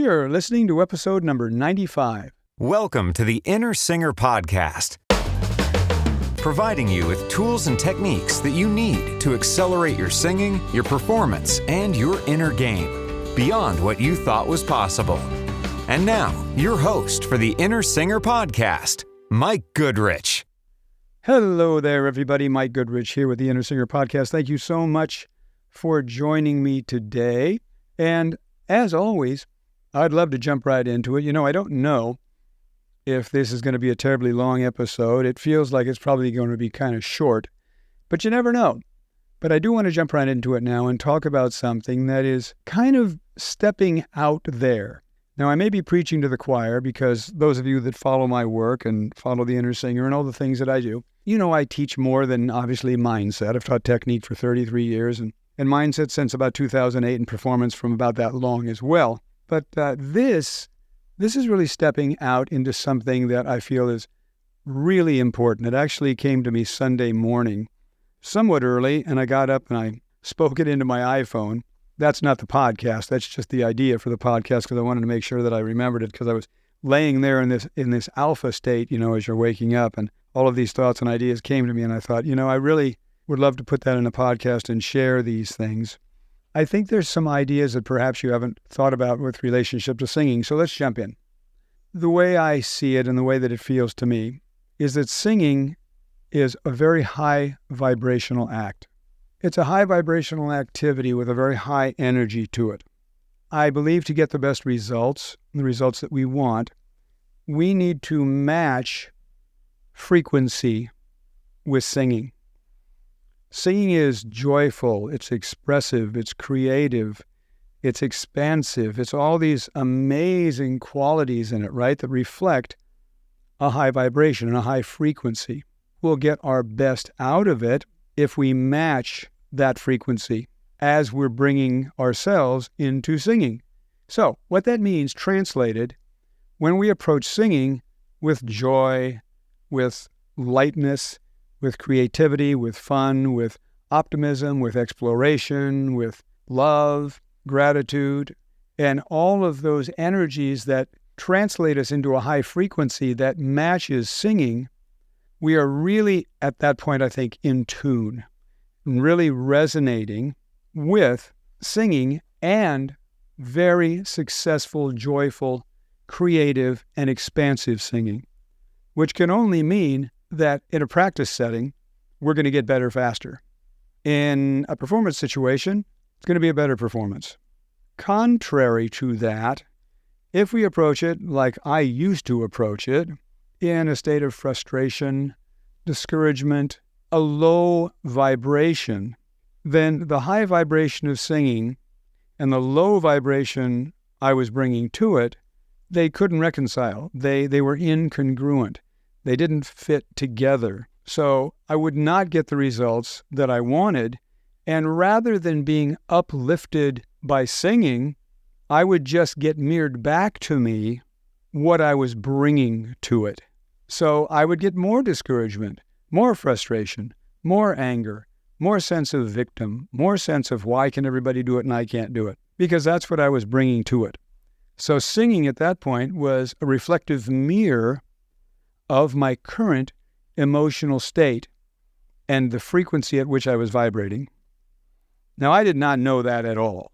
You're listening to episode number 95. Welcome to the Inner Singer Podcast, providing you with tools and techniques that you need to accelerate your singing, your performance, and your inner game beyond what you thought was possible. And now, your host for the Inner Singer Podcast, Mike Goodrich. Hello there, everybody. Mike Goodrich here with the Inner Singer Podcast. Thank you so much for joining me today. And as always, I'd love to jump right into it. You know, I don't know if this is going to be a terribly long episode. It feels like it's probably going to be kind of short, but you never know. But I do want to jump right into it now and talk about something that is kind of stepping out there. Now, I may be preaching to the choir because those of you that follow my work and follow the Inner Singer and all the things that I do, you know I teach more than obviously mindset. I've taught technique for 33 years and mindset since about 2008 and performance from about that long as well. But this is really stepping out into something that I feel is really important. It actually came to me Sunday morning, somewhat early, and I got up and I spoke it into my iPhone. That's not the podcast. That's just the idea for the podcast because I wanted to make sure that I remembered it because I was laying there in this alpha state, you know, as you're waking up, and all of these thoughts and ideas came to me, and I thought, you know, I really would love to put that in a podcast and share these things. I think there's some ideas that perhaps you haven't thought about with relationship to singing, so let's jump in. The way I see it and the way that it feels to me is that singing is a very high vibrational act. It's a high vibrational activity with a very high energy to it. I believe to get the best results, the results that we want, we need to match frequency with singing. Singing is joyful, it's expressive, it's creative, it's expansive. It's all these amazing qualities in it, right, that reflect a high vibration and a high frequency. We'll get our best out of it if we match that frequency as we're bringing ourselves into singing. So what that means, translated, when we approach singing with joy, with lightness, with creativity, with fun, with optimism, with exploration, with love, gratitude, and all of those energies that translate us into a high frequency that matches singing, we are really, at that point, I think, in tune, really resonating with singing and very successful, joyful, creative, and expansive singing, which can only mean that in a practice setting, we're going to get better faster. In a performance situation, it's going to be a better performance. Contrary to that, if we approach it like I used to approach it, in a state of frustration, discouragement, a low vibration, then the high vibration of singing and the low vibration I was bringing to it, they couldn't reconcile. They were incongruent. They didn't fit together. So I would not get the results that I wanted. And rather than being uplifted by singing, I would just get mirrored back to me what I was bringing to it. So I would get more discouragement, more frustration, more anger, more sense of victim, more sense of why can everybody do it and I can't do it? Because that's what I was bringing to it. So singing at that point was a reflective mirror of my current emotional state and the frequency at which I was vibrating. Now, I did not know that at all.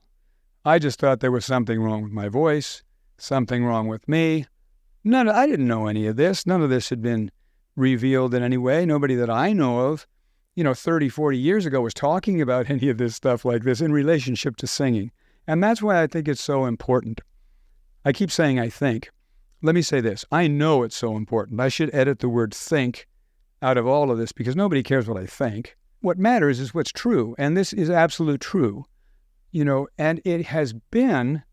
I just thought there was something wrong with my voice, something wrong with me. I didn't know any of this. None of this had been revealed in any way. Nobody that I know of, 30, 40 years ago was talking about any of this stuff like this in relationship to singing. And that's why I think it's so important. I keep saying I think. Let me say this. I know it's so important. I should edit the word think out of all of this because nobody cares what I think. What matters is what's true. And this is absolute true. And it has been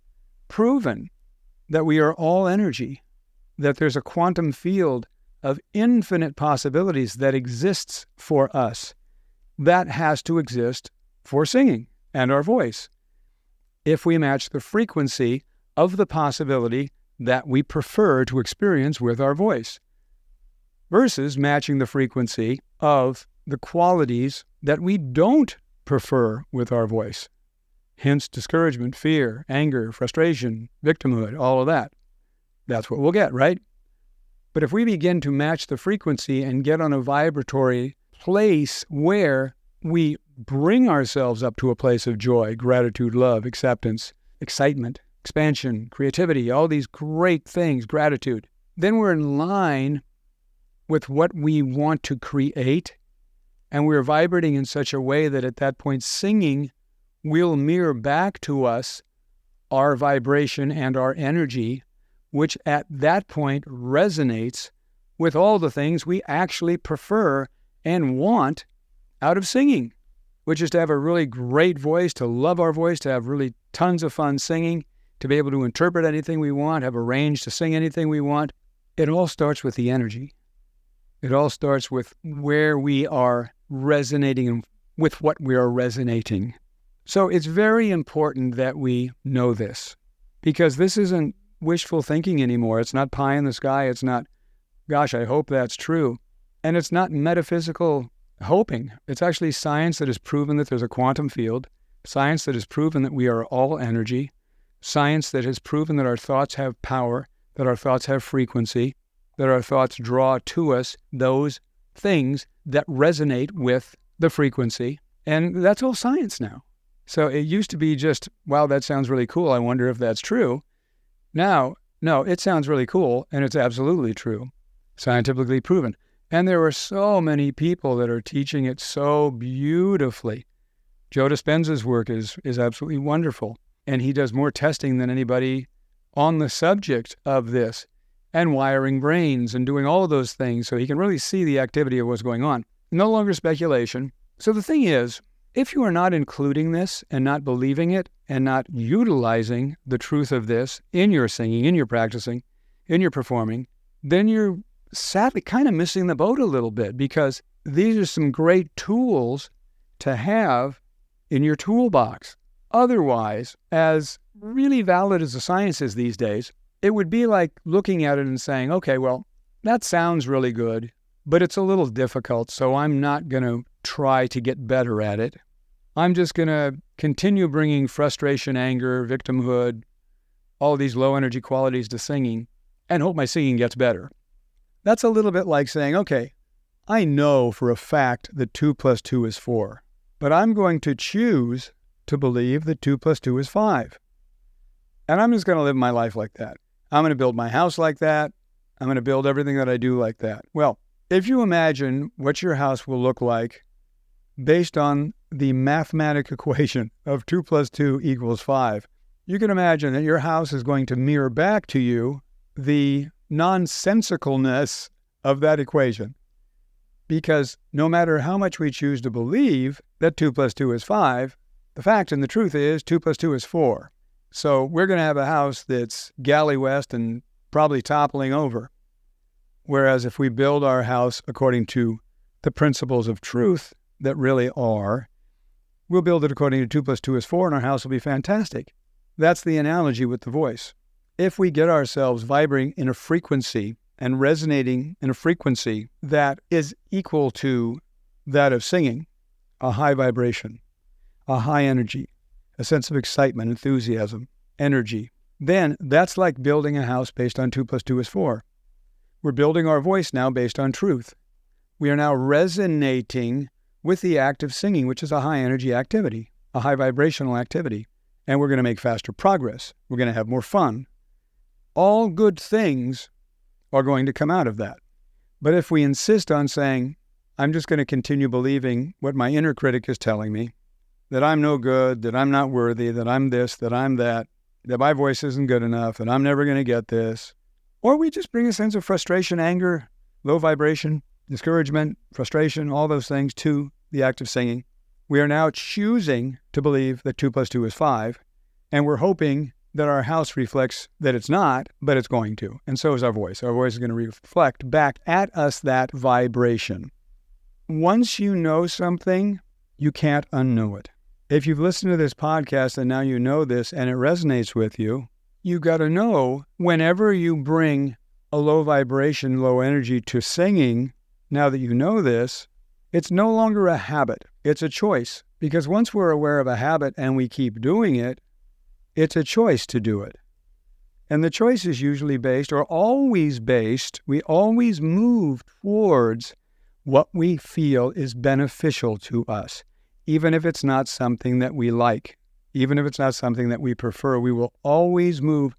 proven that we are all energy, that there's a quantum field of infinite possibilities that exists for us. That has to exist for singing and our voice. If we match the frequency of the possibility that we prefer to experience with our voice versus matching the frequency of the qualities that we don't prefer with our voice. hence discouragement, fear, anger, frustration, victimhood, all of that. That's what we'll get, right? But if we begin to match the frequency and get on a vibratory place where we bring ourselves up to a place of joy, gratitude, love, acceptance, excitement, expansion, creativity, all these great things, gratitude, then we're in line with what we want to create, and we're vibrating in such a way that at that point singing will mirror back to us our vibration and our energy, which at that point resonates with all the things we actually prefer and want out of singing, which is to have a really great voice, to love our voice, to have really tons of fun singing, to be able to interpret anything we want, have a range to sing anything we want. It all starts with the energy. It all starts with where we are resonating and with what we are resonating. So it's very important that we know this, because this isn't wishful thinking anymore. It's not pie in the sky. It's not, gosh, I hope that's true. And it's not metaphysical hoping. It's actually science that has proven that there's a quantum field, science that has proven that we are all energy, science that has proven that our thoughts have power, that our thoughts have frequency, that our thoughts draw to us those things that resonate with the frequency. And that's all science now. So it used to be just, wow, that sounds really cool. I wonder if that's true. Now, no, it sounds really cool, and it's absolutely true, scientifically proven. And there are so many people that are teaching it so beautifully. Joe Dispenza's work is absolutely wonderful, and he does more testing than anybody on the subject of this, and wiring brains and doing all of those things so he can really see the activity of what's going on. No longer speculation. So the thing is, if you are not including this and not believing it and not utilizing the truth of this in your singing, in your practicing, in your performing, then you're sadly kind of missing the boat a little bit, because these are some great tools to have in your toolbox. Otherwise, as really valid as the science is these days, it would be like looking at it and saying, okay, well, that sounds really good, but it's a little difficult, so I'm not going to try to get better at it. I'm just going to continue bringing frustration, anger, victimhood, all these low energy qualities to singing, and hope my singing gets better. That's a little bit like saying, okay, I know for a fact that 2 + 2 is 4, but I'm going to choose to believe that 2 + 2 is 5. And I'm just going to live my life like that. I'm going to build my house like that. I'm going to build everything that I do like that. Well, if you imagine what your house will look like based on the mathematic equation of 2 + 2 = 5, you can imagine that your house is going to mirror back to you the nonsensicalness of that equation. Because no matter how much we choose to believe that 2 + 2 is 5, the fact and the truth is 2 + 2 is 4. So we're going to have a house that's galley west and probably toppling over. Whereas if we build our house according to the principles of truth that really are, we'll build it according to 2 + 2 is 4, and our house will be fantastic. That's the analogy with the voice. If we get ourselves vibrating in a frequency and resonating in a frequency that is equal to that of singing, a high vibration, a high energy, a sense of excitement, enthusiasm, energy, then that's like building a house based on 2 + 2 is 4. We're building our voice now based on truth. We are now resonating with the act of singing, which is a high energy activity, a high vibrational activity, and we're going to make faster progress. We're going to have more fun. All good things are going to come out of that. But if we insist on saying, I'm just going to continue believing what my inner critic is telling me, that I'm no good, that I'm not worthy, that I'm this, that I'm that my voice isn't good enough, and I'm never going to get this. Or we just bring a sense of frustration, anger, low vibration, discouragement, frustration, all those things to the act of singing. We are now choosing to believe that 2 + 2 is 5, and we're hoping that our house reflects that it's not, but it's going to. And so is our voice. Our voice is going to reflect back at us that vibration. Once you know something, you can't unknow it. If you've listened to this podcast and now you know this and it resonates with you, you got to know whenever you bring a low vibration, low energy to singing, now that you know this, it's no longer a habit. It's a choice. Because once we're aware of a habit and we keep doing it, it's a choice to do it. And the choice is usually based, or always based, we always move towards what we feel is beneficial to us. Even if it's not something that we like, even if it's not something that we prefer, we will always move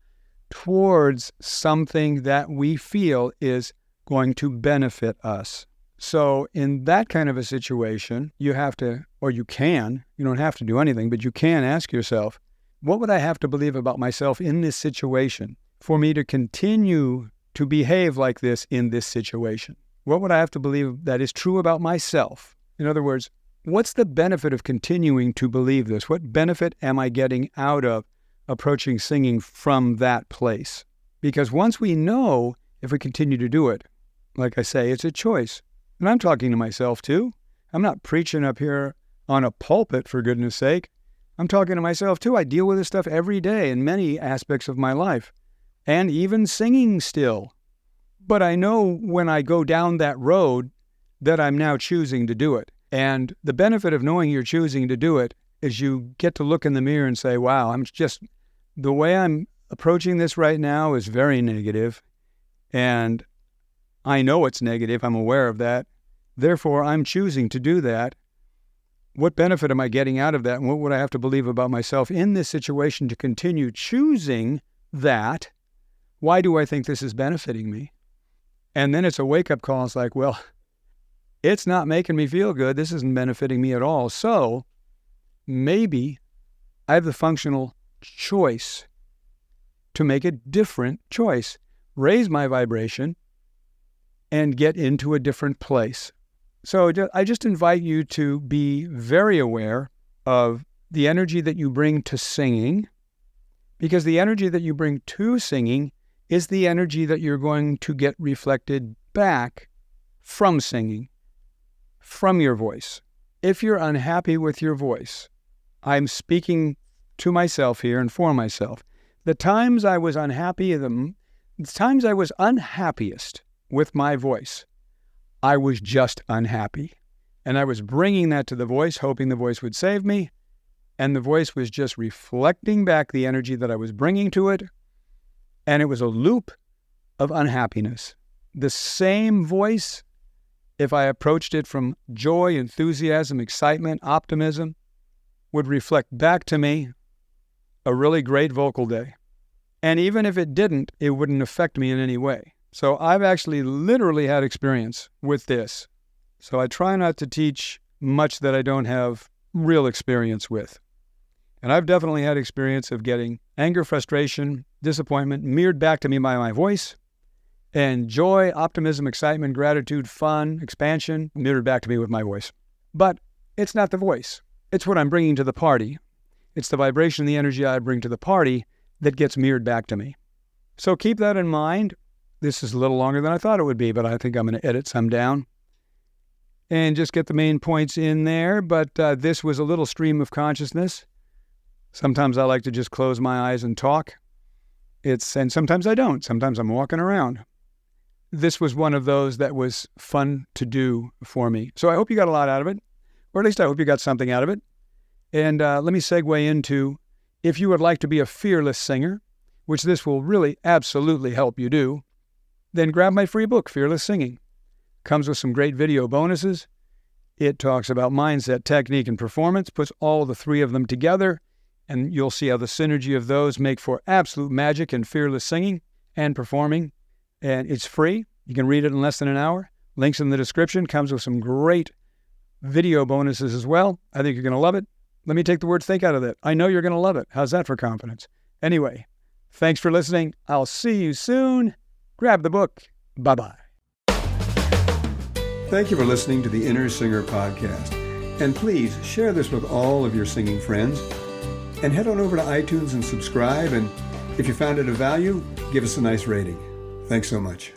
towards something that we feel is going to benefit us. So in that kind of a situation, you have to, or you don't have to do anything, but you can ask yourself, what would I have to believe about myself in this situation for me to continue to behave like this in this situation? What would I have to believe that is true about myself? In other words, what's the benefit of continuing to believe this? What benefit am I getting out of approaching singing from that place? Because once we know, if we continue to do it, like I say, it's a choice. And I'm talking to myself too. I'm not preaching up here on a pulpit, for goodness sake. I'm talking to myself too. I deal with this stuff every day in many aspects of my life, and even singing still. But I know when I go down that road that I'm now choosing to do it. And the benefit of knowing you're choosing to do it is you get to look in the mirror and say, wow, the way I'm approaching this right now is very negative. And I know it's negative. I'm aware of that. Therefore, I'm choosing to do that. What benefit am I getting out of that? And what would I have to believe about myself in this situation to continue choosing that? Why do I think this is benefiting me? And then it's a wake-up call. It's like, well, it's not making me feel good. This isn't benefiting me at all. So maybe I have the functional choice to make a different choice, raise my vibration, and get into a different place. So I just invite you to be very aware of the energy that you bring to singing, because the energy that you bring to singing is the energy that you're going to get reflected back from singing, from your voice. If you're unhappy with your voice, I'm speaking to myself here and for myself. The times I was unhappy, the times I was unhappiest with my voice, I was just unhappy. And I was bringing that to the voice, hoping the voice would save me. And the voice was just reflecting back the energy that I was bringing to it. And it was a loop of unhappiness. The same voice, if I approached it from joy, enthusiasm, excitement, optimism, would reflect back to me a really great vocal day. And even if it didn't, it wouldn't affect me in any way. So I've actually literally had experience with this. So I try not to teach much that I don't have real experience with. And I've definitely had experience of getting anger, frustration, disappointment mirrored back to me by my voice, and joy, optimism, excitement, gratitude, fun, expansion mirrored back to me with my voice. But it's not the voice. It's what I'm bringing to the party. It's the vibration, the energy I bring to the party that gets mirrored back to me. So keep that in mind. This is a little longer than I thought it would be, but I think I'm going to edit some down and just get the main points in there. But this was a little stream of consciousness. Sometimes I like to just close my eyes and talk. And sometimes I don't. Sometimes I'm walking around. This was one of those that was fun to do for me. So I hope you got a lot out of it, or at least I hope you got something out of it. And let me segue into, if you would like to be a fearless singer, which this will really absolutely help you do, then grab my free book, Fearless Singing. Comes with some great video bonuses. It talks about mindset, technique, and performance, puts all the three of them together, and you'll see how the synergy of those make for absolute magic in fearless singing and performing. And it's free. You can read it in less than an hour. Links in the description. Comes with some great video bonuses as well. I think you're going to love it. Let me take the word think out of that. I know you're going to love it. How's that for confidence? Anyway, thanks for listening. I'll see you soon. Grab the book. Bye-bye. Thank you for listening to the Inner Singer Podcast. And please share this with all of your singing friends. And head on over to iTunes and subscribe. And if you found it of value, give us a nice rating. Thanks so much.